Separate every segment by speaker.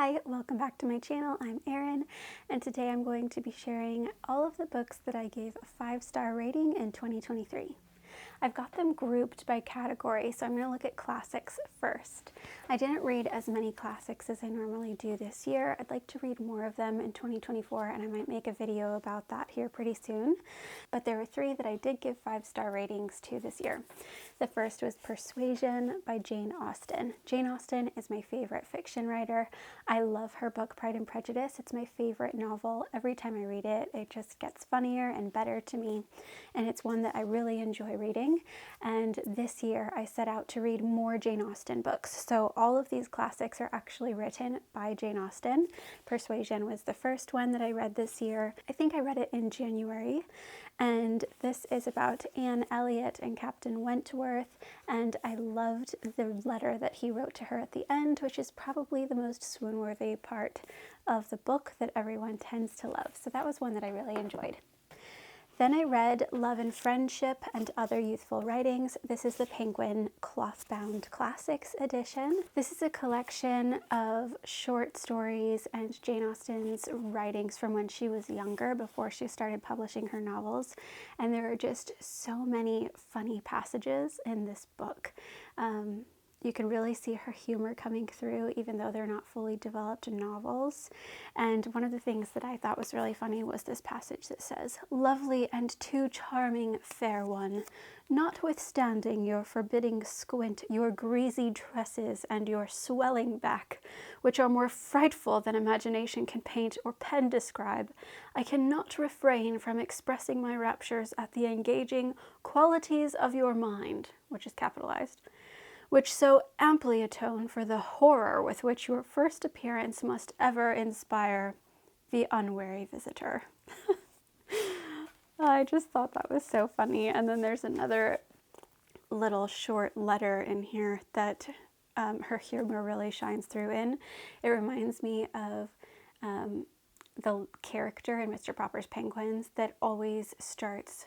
Speaker 1: Hi, welcome back to my channel. I'm Erin, and today I'm going to be sharing all of the books that I gave a 5-star rating in 2023. I've got them grouped by category, so I'm going to look at classics first. I didn't read as many classics as I normally do this year. I'd like to read more of them in 2024, and I might make a video about that here pretty soon. But there were 3 that I did give 5-star ratings to this year. The first was Persuasion by Jane Austen. Jane Austen is my favorite fiction writer. I love her book Pride and Prejudice. It's my favorite novel. Every time I read it, it just gets funnier and better to me, and it's one that I really enjoy reading. And this year I set out to read more Jane Austen books. So all of these classics are actually written by Jane Austen. Persuasion was the first one that I read this year. I think I read it in January. And this is about Anne Elliot and Captain Wentworth, and I loved the letter that he wrote to her at the end, which is probably the most swoon-worthy part of the book that everyone tends to love. So that was one that I really enjoyed. Then I read Love and Friendship and Other Youthful Writings. This is the Penguin Clothbound Classics edition. This is a collection of short stories and Jane Austen's writings from when she was younger, before she started publishing her novels. And there are just so many funny passages in this book. You can really see her humor coming through, even though they're not fully developed novels. And one of the things that I thought was really funny was this passage that says, "Lovely and too charming fair one, notwithstanding your forbidding squint, your greasy tresses, and your swelling back, which are more frightful than imagination can paint or pen describe, I cannot refrain from expressing my raptures at the engaging qualities of your mind," which is capitalized, "which so amply atone for the horror with which your first appearance must ever inspire the unwary visitor." I just thought that was so funny. And then there's another little short letter in here that her humor really shines through in. It reminds me of the character in Mr. Popper's Penguins that always starts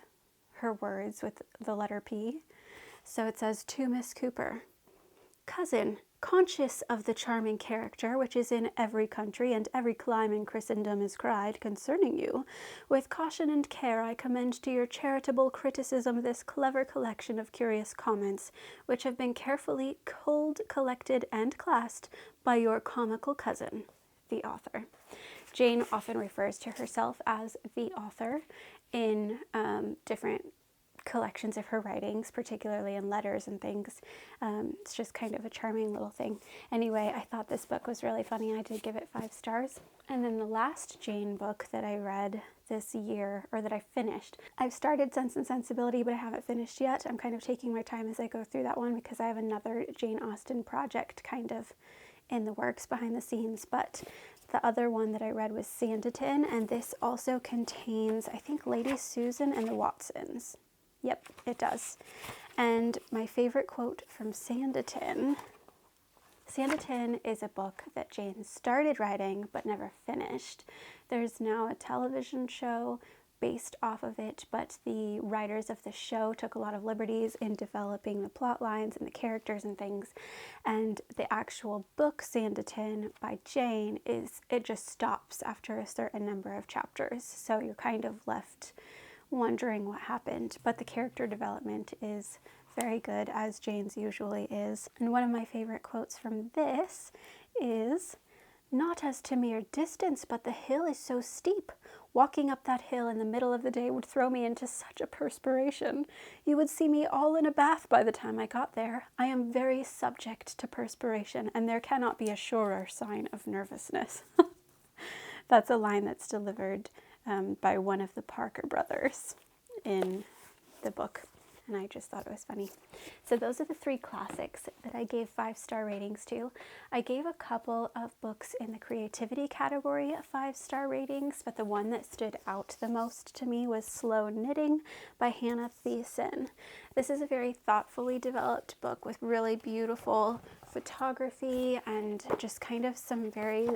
Speaker 1: her words with the letter P. So it says, "To Miss Cooper. Cousin, conscious of the charming character which is in every country and every clime in Christendom is cried concerning you, with caution and care I commend to your charitable criticism this clever collection of curious comments, which have been carefully culled, collected, and classed by your comical cousin, the author." Jane often refers to herself as the author in different collections of her writings, particularly in letters and things. It's just kind of a charming little thing. Anyway, I thought this book was really funny. I did give it 5 stars. And then the last Jane book that I read this year, or that I finished, I've started Sense and Sensibility, but I haven't finished yet. I'm kind of taking my time as I go through that one because I have another Jane Austen project kind of in the works behind the scenes. But the other one that I read was Sanditon, and this also contains, I think, Lady Susan and the Watsons. Yep, it does. And my favorite quote from Sanditon is a book that Jane started writing but never finished. There's now a television show based off of it, but the writers of the show took a lot of liberties in developing the plot lines and the characters and things. And the actual book, Sanditon, by Jane, it just stops after a certain number of chapters. So you're kind of left wondering what happened, but the character development is very good, as Jane's usually is. And one of my favorite quotes from this is, "Not as to mere distance, but the hill is so steep. Walking up that hill in the middle of the day would throw me into such a perspiration. You would see me all in a bath by the time I got there. I am very subject to perspiration, and there cannot be a surer sign of nervousness." That's a line that's delivered by one of the Parker brothers in the book, and I just thought it was funny. So those are the 3 classics that I gave 5-star ratings to. I gave a couple of books in the creativity category 5-star ratings, but the one that stood out the most to me was Slow Knitting by Hannah Thiessen. This is a very thoughtfully developed book with really beautiful photography and just kind of some very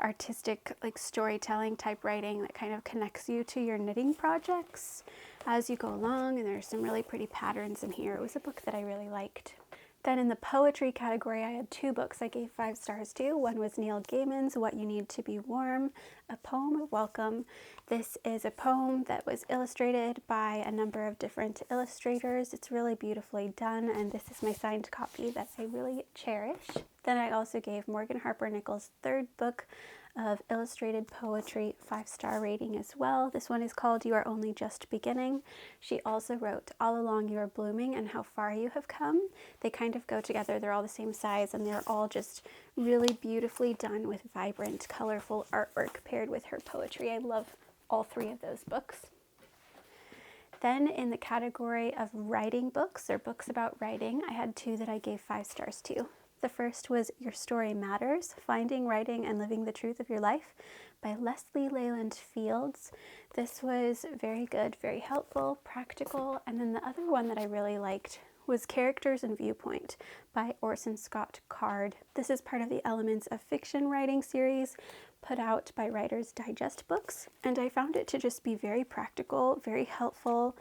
Speaker 1: artistic, like, storytelling type writing that kind of connects you to your knitting projects as you go along, and there's some really pretty patterns in here. It was a book that I really liked. Then in the poetry category, I had 2 books I gave 5 stars to. One was Neil Gaiman's What You Need to Be Warm, a poem of welcome. This is a poem that was illustrated by a number of different illustrators. It's really beautifully done, and this is my signed copy that I really cherish. Then I also gave Morgan Harper Nichols' 3rd book of illustrated poetry 5-star rating as well. This one is called You Are Only Just Beginning. She also wrote All Along You Are Blooming and How Far You Have Come. They kind of go together. They're all the same size, and they're all just really beautifully done with vibrant, colorful artwork paired with her poetry. I love all 3 of those books. Then in the category of writing books or books about writing, I had 2 that I gave 5 stars to. The first was Your Story Matters, Finding, Writing, and Living the Truth of Your Life by Leslie Leyland Fields. This was very good, very helpful, practical. And then the other one that I really liked was Characters and Viewpoint by Orson Scott Card. This is part of the Elements of Fiction writing series put out by Writer's Digest Books. And I found it to just be very practical, very helpful,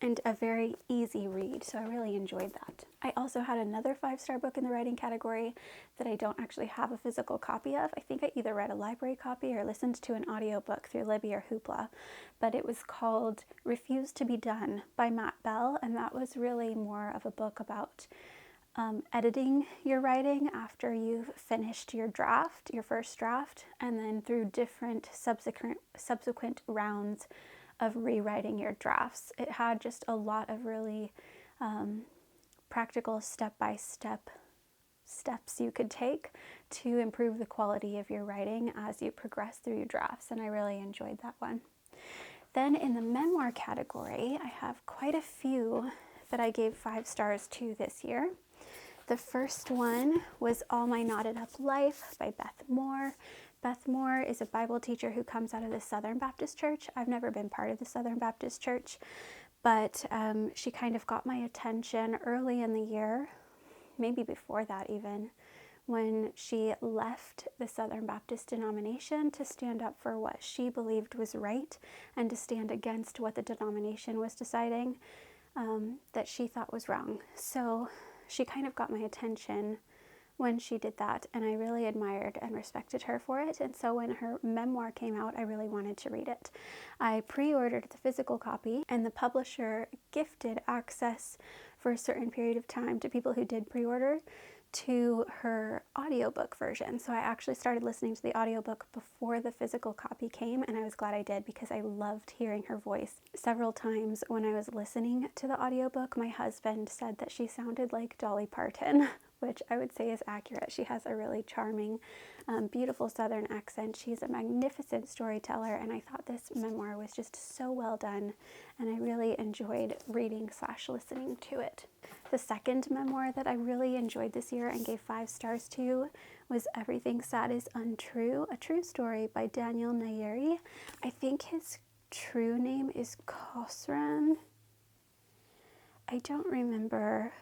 Speaker 1: and a very easy read, so I really enjoyed that. I also had another 5-star book in the writing category that I don't actually have a physical copy of. I think I either read a library copy or listened to an audiobook through Libby or Hoopla, but it was called Refuse to Be Done by Matt Bell, and that was really more of a book about editing your writing after you've finished your draft, your first draft, and then through different subsequent rounds of rewriting your drafts. It had just a lot of really practical step-by-step steps you could take to improve the quality of your writing as you progress through your drafts, and I really enjoyed that one. Then in the memoir category, I have quite a few that I gave 5 stars to this year. The first one was All My Knotted Up Life by Beth Moore. Beth Moore is a Bible teacher who comes out of the Southern Baptist Church. I've never been part of the Southern Baptist Church, but she kind of got my attention early in the year, maybe before that even, when she left the Southern Baptist denomination to stand up for what she believed was right and to stand against what the denomination was deciding that she thought was wrong. So she kind of got my attention when she did that, and I really admired and respected her for it. And so when her memoir came out, I really wanted to read it. I pre-ordered the physical copy, and the publisher gifted access for a certain period of time to people who did pre-order to her audiobook version. So I actually started listening to the audiobook before the physical copy came, and I was glad I did because I loved hearing her voice. Several times when I was listening to the audiobook, my husband said that she sounded like Dolly Parton, which I would say is accurate. She has a really charming, beautiful Southern accent. She's a magnificent storyteller, and I thought this memoir was just so well done, and I really enjoyed reading/listening to it. The second memoir that I really enjoyed this year and gave 5 stars to was Everything Sad is Untrue, a true story by Daniel Nayeri. I think his true name is Khosran. I don't remember.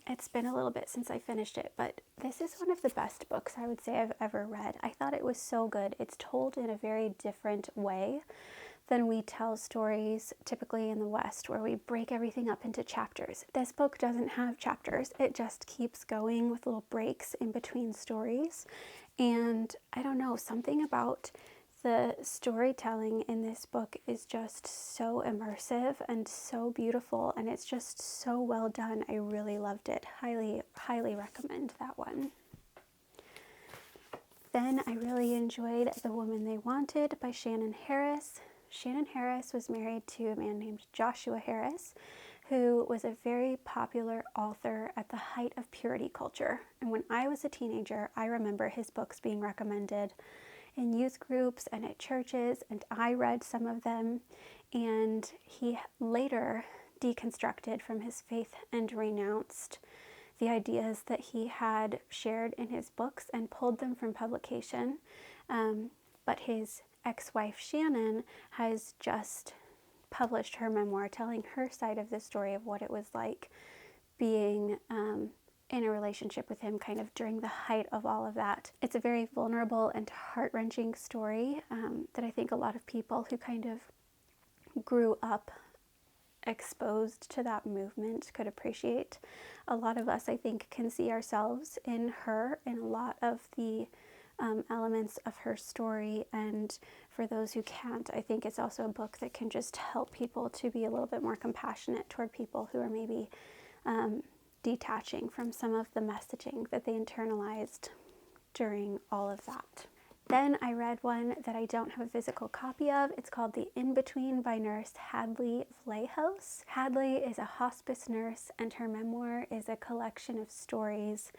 Speaker 1: It's been a little bit since I finished it, but this is one of the best books I would say I've ever read. I thought it was so good. It's told in a very different way than we tell stories typically in the West, where we break everything up into chapters. This book doesn't have chapters. It just keeps going with little breaks in between stories. And I don't know, something about the storytelling in this book is just so immersive and so beautiful, and it's just so well done. I really loved it. Highly, highly recommend that one. Then I really enjoyed The Woman They Wanted by Shannon Harris. Shannon Harris was married to a man named Joshua Harris, who was a very popular author at the height of purity culture. And when I was a teenager, I remember his books being recommended in youth groups and at churches, and I read some of them, and he later deconstructed from his faith and renounced the ideas that he had shared in his books and pulled them from publication. But his ex-wife Shannon has just published her memoir telling her side of the story of what it was like being in a relationship with him kind of during the height of all of that. It's a very vulnerable and heart-wrenching story that I think a lot of people who kind of grew up exposed to that movement could appreciate. A lot of us, I think, can see ourselves in her, in a lot of the elements of her story. And for those who can't, I think it's also a book that can just help people to be a little bit more compassionate toward people who are maybe detaching from some of the messaging that they internalized during all of that. Then I read one that I don't have a physical copy of. It's called The In-Between by nurse Hadley Vlayhouse. Hadley is a hospice nurse, and her memoir is a collection of stories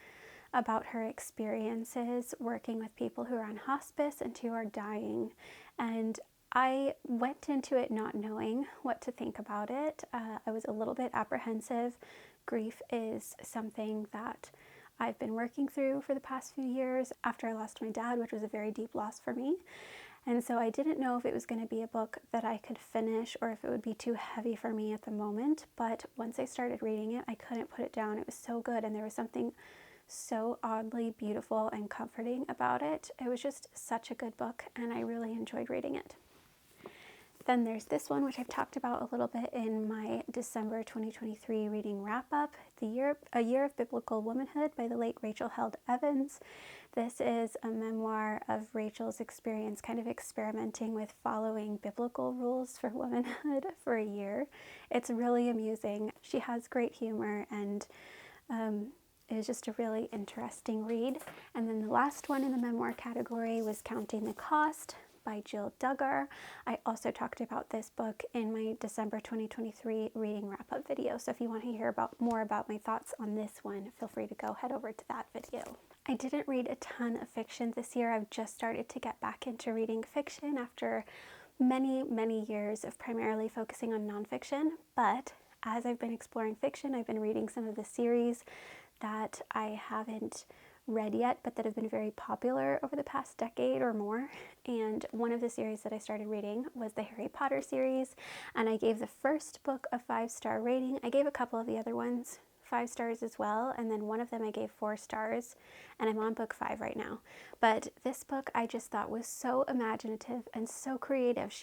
Speaker 1: about her experiences working with people who are on hospice and who are dying. And I went into it not knowing what to think about it. I was a little bit apprehensive. Grief is something that I've been working through for the past few years after I lost my dad, which was a very deep loss for me. And so I didn't know if it was going to be a book that I could finish or if it would be too heavy for me at the moment. But once I started reading it, I couldn't put it down. It was so good, and there was something so oddly beautiful and comforting about it. It was just such a good book, and I really enjoyed reading it. Then there's this one, which I've talked about a little bit in my December 2023 reading wrap-up, A Year of Biblical Womanhood by the late Rachel Held Evans. This is a memoir of Rachel's experience kind of experimenting with following biblical rules for womanhood for a year. It's really amusing. She has great humor, and it was just a really interesting read. And then the last one in the memoir category was Counting the Cost by Jill Duggar. I also talked about this book in my December 2023 reading wrap-up video. So if you want to hear more about my thoughts on this one, feel free to go head over to that video. I didn't read a ton of fiction this year. I've just started to get back into reading fiction after many, many years of primarily focusing on nonfiction. But as I've been exploring fiction, I've been reading some of the series that I haven't read yet, but that have been very popular over the past decade or more. And one of the series that I started reading was the Harry Potter series, and I gave the first book a 5-star rating. I gave a couple of the other ones 5 stars as well, and then one of them I gave 4 stars, and I'm on book 5 right now. But this book I just thought was so imaginative and so creative.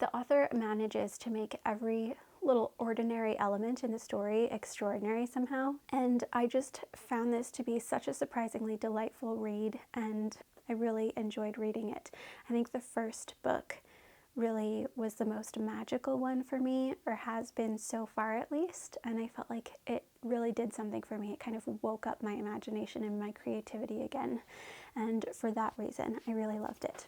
Speaker 1: The author manages to make every little ordinary element in the story extraordinary somehow, and I just found this to be such a surprisingly delightful read, and I really enjoyed reading it. I think the first book really was the most magical one for me, or has been so far at least, and I felt like it really did something for me. It kind of woke up my imagination and my creativity again, and for that reason I really loved it.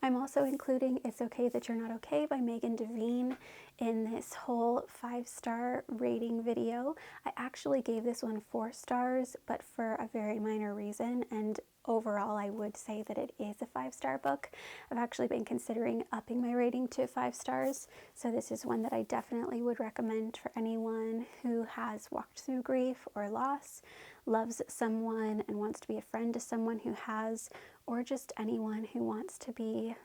Speaker 1: I'm also including It's Okay That You're Not Okay by Megan Devine in this whole 5-star rating video. I actually gave this one 4 stars, but for a very minor reason, and overall I would say that it is a 5-star book. I've actually been considering upping my rating to 5 stars, so this is one that I definitely would recommend for anyone who has walked through grief or loss, loves someone and wants to be a friend to someone who has, or just anyone who wants to be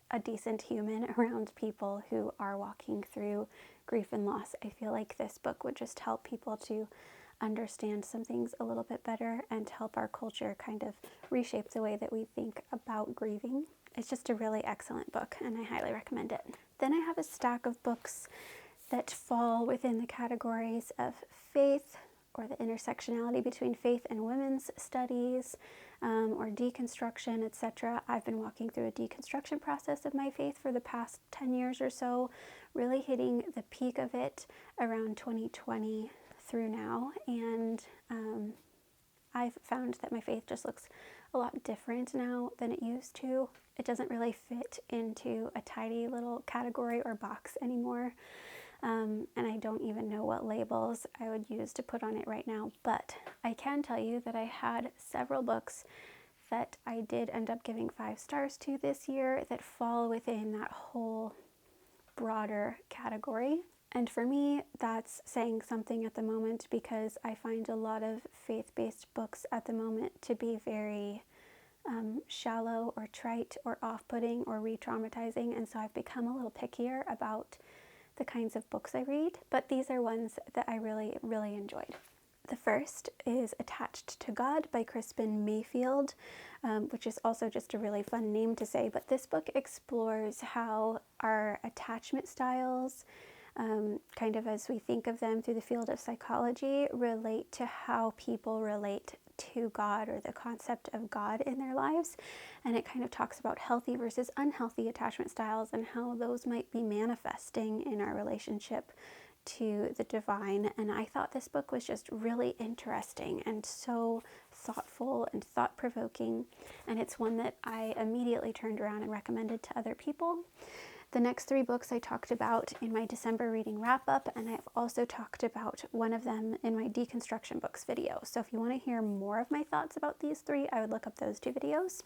Speaker 1: a decent human around people who are walking through grief and loss. I feel like this book would just help people to understand some things a little bit better and help our culture kind of reshape the way that we think about grieving. It's just a really excellent book, and I highly recommend it. Then I have a stack of books that fall within the categories of faith, or the intersectionality between faith and women's studies, or deconstruction, etc. I've been walking through a deconstruction process of my faith for the past 10 years or so, really hitting the peak of it around 2020 through now, and I've found that my faith just looks a lot different now than it used to. It doesn't really fit into a tidy little category or box anymore. And I don't even know what labels I would use to put on it right now, but I can tell you that I had several books that I did end up giving 5 stars to this year that fall within that whole broader category. And for me, that's saying something at the moment, because I find a lot of faith-based books at the moment to be very shallow or trite or off-putting or re-traumatizing, and so I've become a little pickier about the kinds of books I read, but these are ones that I really, really enjoyed. The first is Attached to God by Crispin Mayfield, which is also just a really fun name to say, but this book explores how our attachment styles kind of as we think of them through the field of psychology, relate to how people relate to God or the concept of God in their lives. And it kind of talks about healthy versus unhealthy attachment styles and how those might be manifesting in our relationship to the divine. And I thought this book was just really interesting and so thoughtful and thought-provoking. And it's one that I immediately turned around and recommended to other people. The next 3 books I talked about in my December reading wrap-up, and I've also talked about one of them in my deconstruction books video. So if you want to hear more of my thoughts about these 3, I would look up those 2 videos.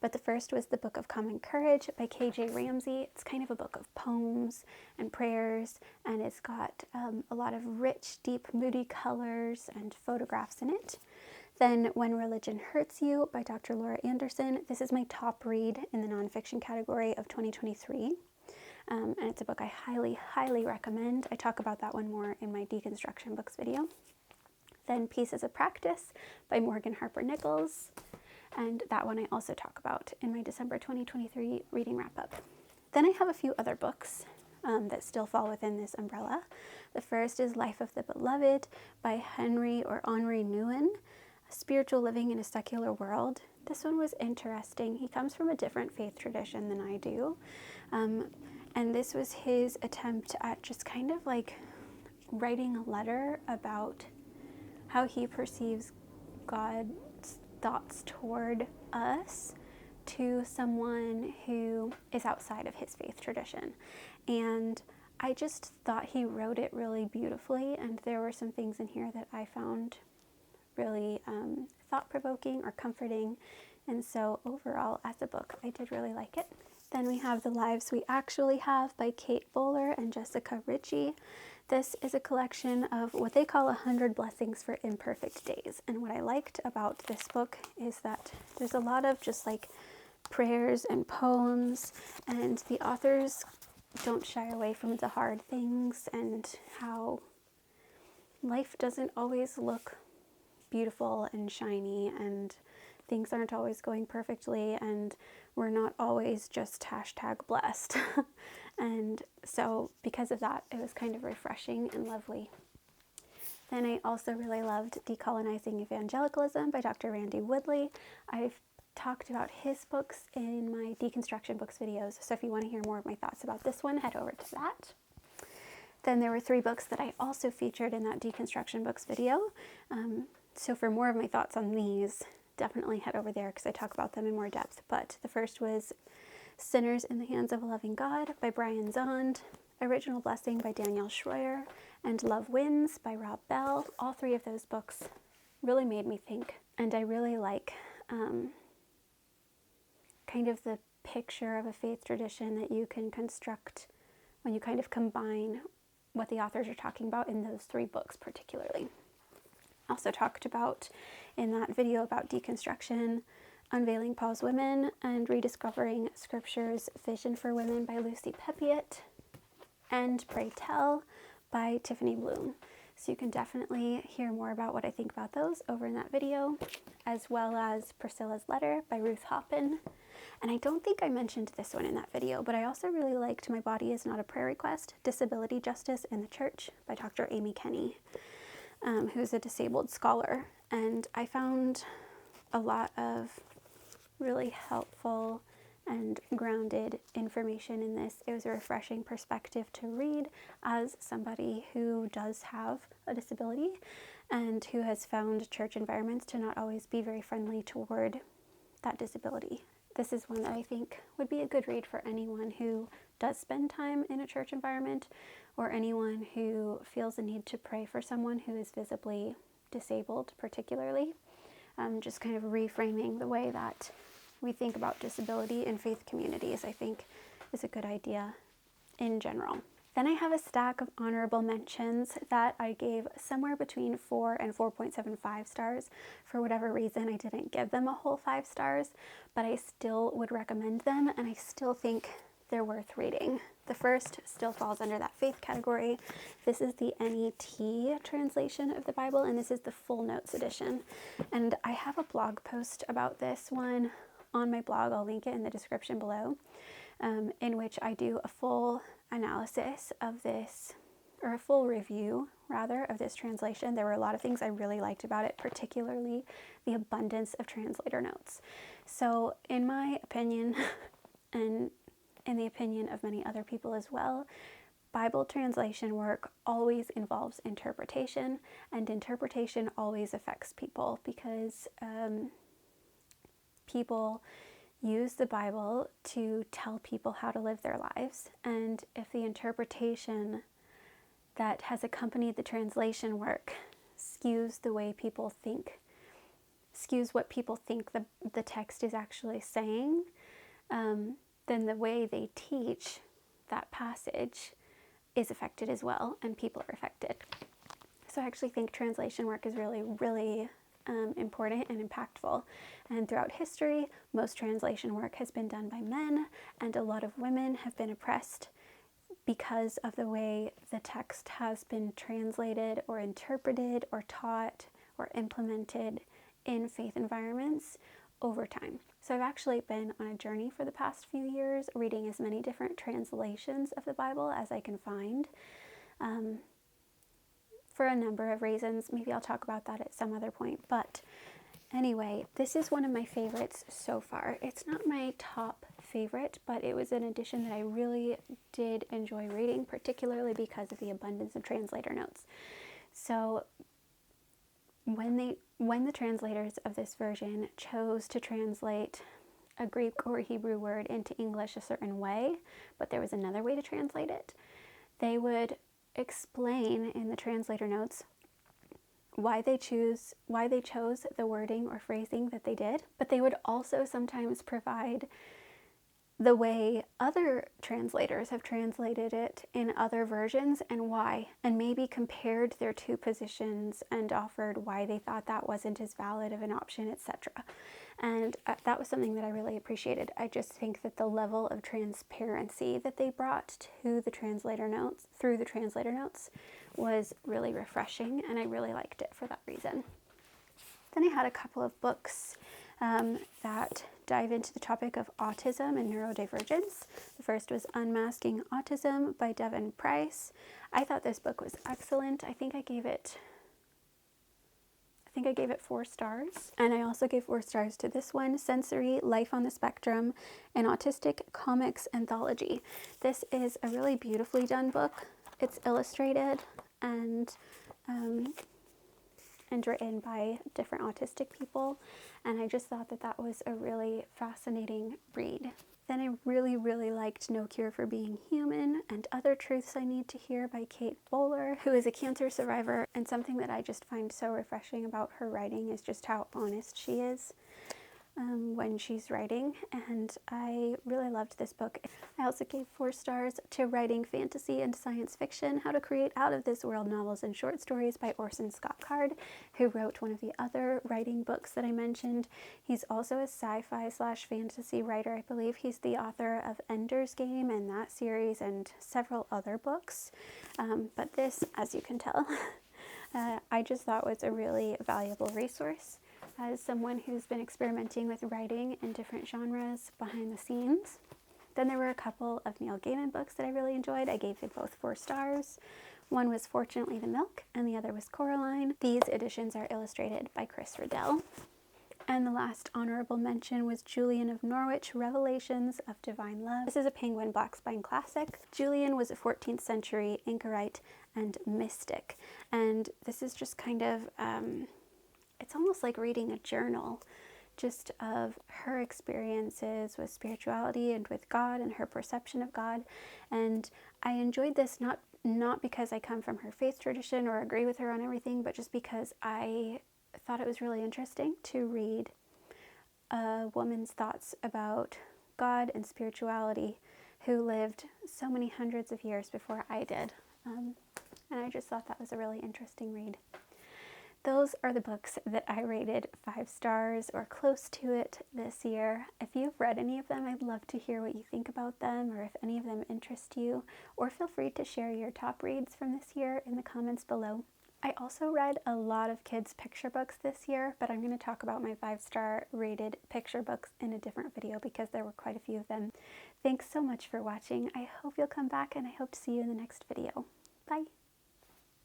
Speaker 1: But the first was the Book of Common Courage by K.J. Ramsey. It's kind of a book of poems and prayers, and it's got a lot of rich, deep, moody colors and photographs in it. Then When Religion Hurts You by Dr. Laura Anderson. This is my top read in the nonfiction category of 2023. And it's a book I highly, highly recommend. I talk about that one more in my deconstruction books video. Then Pieces of Practice by Morgan Harper Nichols. And that one I also talk about in my December 2023 reading wrap-up. Then I have a few other books that still fall within this umbrella. The first is Life of the Beloved by Henry Nouwen, Spiritual Living in a Secular World. This one was interesting. He comes from a different faith tradition than I do. And this was his attempt at just kind of like writing a letter about how he perceives God's thoughts toward us to someone who is outside of his faith tradition. And I just thought he wrote it really beautifully, and there were some things in here that I found really thought-provoking or comforting. And so overall, as a book, I did really like it. Then we have The Lives We Actually Have by Kate Bowler and Jessica Ritchie. This is a collection of what they call 100 blessings for imperfect days. And what I liked about this book is that there's a lot of just like prayers and poems, and the authors don't shy away from the hard things and how life doesn't always look beautiful and shiny, and things aren't always going perfectly, and we're not always just #blessed. And so because of that, it was kind of refreshing and lovely. Then I also really loved Decolonizing Evangelicalism by Dr. Randy Woodley. I've talked about his books in my deconstruction books videos, so if you want to hear more of my thoughts about this one, head over to that. Then there were 3 books that I also featured in that deconstruction books video. So for more of my thoughts on these, definitely head over there because I talk about them in more depth. But the first was Sinners in the Hands of a Loving God by Brian Zond, Original Blessing by Danielle Schroyer, and Love Wins by Rob Bell. All 3 of those books really made me think, and I really like kind of the picture of a faith tradition that you can construct when you kind of combine what the authors are talking about in those 3 books particularly. Also talked about in that video about deconstruction, Unveiling Paul's Women and Rediscovering Scripture's Vision for Women by Lucy Pepiot, and Pray Tell by Tiffany Bloom. So you can definitely hear more about what I think about those over in that video, as well as Priscilla's Letter by Ruth Hoppen. And I don't think I mentioned this one in that video, but I also really liked My Body Is Not a Prayer Request, Disability Justice in the Church by Dr. Amy Kenny, who's a disabled scholar. And I found a lot of really helpful and grounded information in this. It was a refreshing perspective to read as somebody who does have a disability and who has found church environments to not always be very friendly toward that disability. This is one that I think would be a good read for anyone who does spend time in a church environment, or anyone who feels the need to pray for someone who is visibly disabled particularly. Just kind of reframing the way that we think about disability in faith communities, I think, is a good idea in general. Then I have a stack of honorable mentions that I gave somewhere between 4 and 4.75 stars. For whatever reason, I didn't give them a whole 5 stars, but I still would recommend them, and I still think they're worth reading. The first still falls under that faith category. This is the NET translation of the Bible, and this is the Full Notes edition. And I have a blog post about this one on my blog. I'll link it in the description below, in which I do a full analysis of this or a full review rather, of this translation. There were a lot of things I really liked about it, particularly the abundance of translator notes. So in my opinion, and in the opinion of many other people as well, Bible translation work always involves interpretation, and interpretation always affects people because people use the Bible to tell people how to live their lives. And if the interpretation that has accompanied the translation work skews the way people think, skews what people think the text is actually saying, then the way they teach that passage is affected as well, and people are affected. So I actually think translation work is really, really important and impactful. And throughout history, most translation work has been done by men, and a lot of women have been oppressed because of the way the text has been translated or interpreted or taught or implemented in faith environments over time. So I've actually been on a journey for the past few years, reading as many different translations of the Bible as I can find, for a number of reasons. Maybe I'll talk about that at some other point. But anyway, this is one of my favorites so far. It's not my top favorite, but it was an edition that I really did enjoy reading, particularly because of the abundance of translator notes. So when the translators of this version chose to translate a Greek or Hebrew word into English a certain way, but there was another way to translate it, they would explain in the translator notes why they chose the wording or phrasing that they did, but they would also sometimes provide the way other translators have translated it in other versions and why, and maybe compared their two positions and offered why they thought that wasn't as valid of an option, etc. And that was something that I really appreciated. I just think that the level of transparency that they brought to the translator notes, through the translator notes, was really refreshing, and I really liked it for that reason. Then I had a couple of books that dive into the topic of autism and neurodivergence. The first was Unmasking Autism by Devin Price. I thought this book was excellent. I think I gave it 4 stars. And I also gave 4 stars to this one, Sensory Life on the Spectrum, an Autistic Comics Anthology. This is a really beautifully done book. It's illustrated and written by different autistic people, and I just thought that was a really fascinating read. Then I really, really liked No Cure for Being Human and Other Truths I Need to Hear by Kate Bowler, who is a cancer survivor, and something that I just find so refreshing about her writing is just how honest she is when she's writing, and I really loved this book. I also gave 4 stars to Writing Fantasy and Science Fiction, How to Create Out of This World Novels and Short Stories by Orson Scott Card, who wrote one of the other writing books that I mentioned. He's also a sci-fi/fantasy writer. I believe he's the author of Ender's Game and that series and several other books. But this, as you can tell, I just thought was a really valuable resource as someone who's been experimenting with writing in different genres behind the scenes. Then there were a couple of Neil Gaiman books that I really enjoyed. I gave them both 4 stars. One was Fortunately the Milk, and the other was Coraline. These editions are illustrated by Chris Riddell. And the last honorable mention was Julian of Norwich, Revelations of Divine Love. This is a Penguin Black Spine classic. Julian was a 14th century anchorite and mystic. And this is just kind of, it's almost like reading a journal just of her experiences with spirituality and with God and her perception of God. And I enjoyed this not because I come from her faith tradition or agree with her on everything, but just because I thought it was really interesting to read a woman's thoughts about God and spirituality who lived so many hundreds of years before I did. And I just thought that was a really interesting read. Those are the books that I rated 5 stars or close to it this year. If you've read any of them, I'd love to hear what you think about them, or if any of them interest you, or feel free to share your top reads from this year in the comments below. I also read a lot of kids' picture books this year, but I'm going to talk about my 5-star rated picture books in a different video because there were quite a few of them. Thanks so much for watching. I hope you'll come back, and I hope to see you in the next video. Bye!